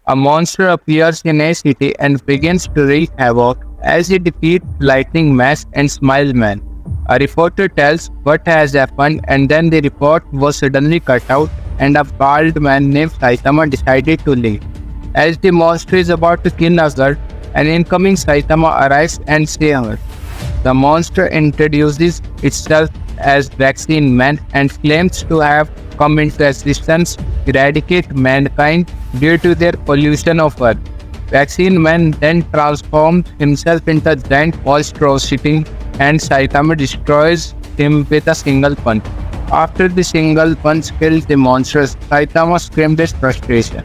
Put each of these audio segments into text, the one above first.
A monster appears in a city and begins to wreak havoc as he defeats Lightning Mask and Smile Man. A reporter tells what has happened, and then the report was suddenly cut out, and a bald man named Saitama decided to leave. As the monster is about to kill a girl, an incoming Saitama arrives and saves her. The monster introduces itself as Vaccine Man and claims to have come into existence to eradicate mankind due to their pollution of Earth. Vaccine Man then transforms himself into a giant monstrosity and Saitama destroys him with a single punch. After the single punch kills the monsters, Saitama screamed his frustration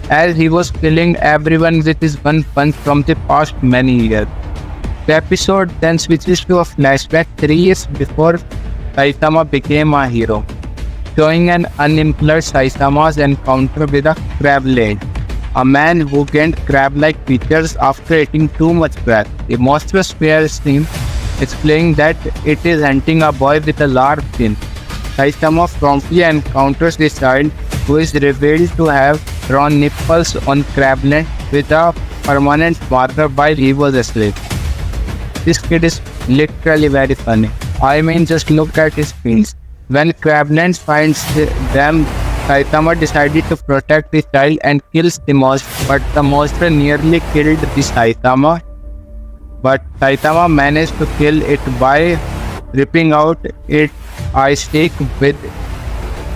as he was killing everyone with his one punch from the past many years. The episode then switches to a flashback 3 years before Saitama became a hero, showing an unemployed Saitama's encounter with a crab lady, a man who gained crab-like features after eating too much crab. The monster spares him, explaining that it is hunting a boy with a large fin. Saitama promptly encounters the child, who is revealed to have drawn nipples on Crabland with a permanent marker while he was asleep. This kid is literally very funny. I mean, just look at his face. When Crabland finds them, Saitama decided to protect the child and kills the monster, but the monster nearly killed the Saitama. But Saitama managed to kill it by ripping out its eye stick with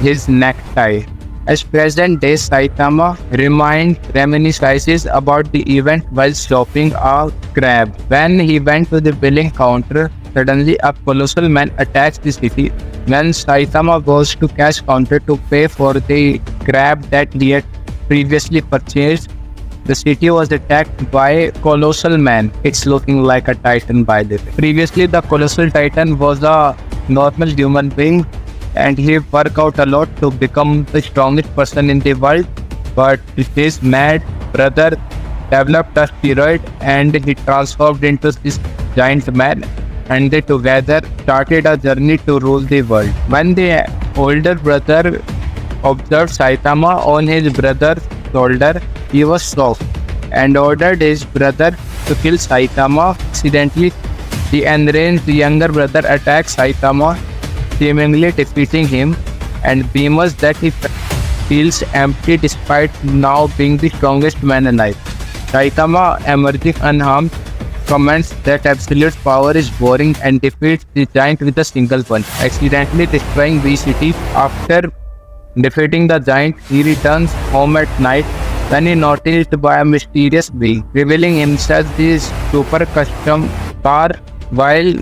his necktie. As present-day Saitama reminisces about the event while shopping a crab. When he went to the billing counter, suddenly a colossal man attacks the city. When Saitama goes to cash counter to pay for the crab that he had previously purchased, the city was attacked by Colossal Man. It's looking like a titan by the way. Previously, the Colossal Titan was a normal human being and he worked out a lot to become the strongest person in the world. But his mad brother developed a steroid and he transformed into this giant man. And they together started a journey to rule the world. When the older brother observed Saitama on his brother's shoulder, he was shocked and ordered his brother to kill Saitama. Accidentally, the enraged younger brother attacks Saitama, seemingly defeating him, and bemoans that he feels empty despite now being the strongest man alive. Saitama, emerging unharmed, comments that absolute power is boring and defeats the giant with a single punch, accidentally destroying the city. After defeating the giant, he returns home at night when he noticed by a mysterious being, revealing himself this super custom car. While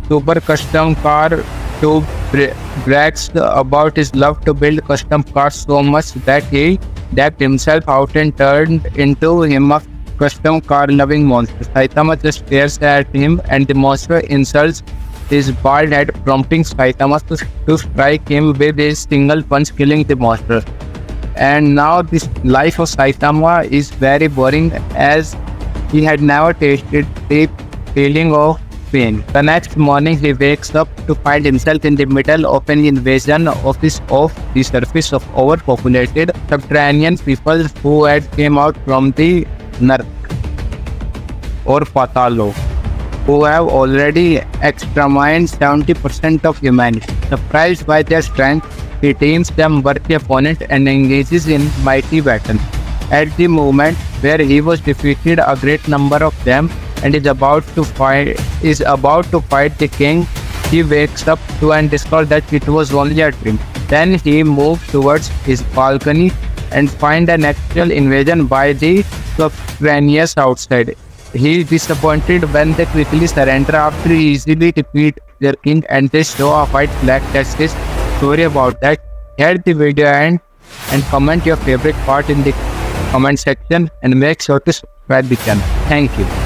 super custom car to brags about his love to build custom cars so much that he decked himself out and turned into him a custom car loving monster. Saitama just stares at him and the monster insults his bald head, prompting Saitama to strike him with a single punch, killing the monster. And now this life of Saitama is very boring as he had never tasted the feeling of pain. The next morning he wakes up to find himself in the middle of an invasion of the surface of overpopulated subterranean people who had came out from the Nark or Patalo, who have already exterminated 70% of humanity. Surprised by their strength, he teams them worthy opponent and engages in mighty battle. At the moment where he was defeated a great number of them and is about to fight the king, he wakes up to and discovers that it was only a dream. Then he moves towards his balcony and finds an actual invasion by the subterraneans outside. He is disappointed when they quickly surrender after he easily defeat their king, and they show a white flag that says story about that. Hear the video and comment your favorite part in the comment section and make sure to subscribe the channel. Thank you.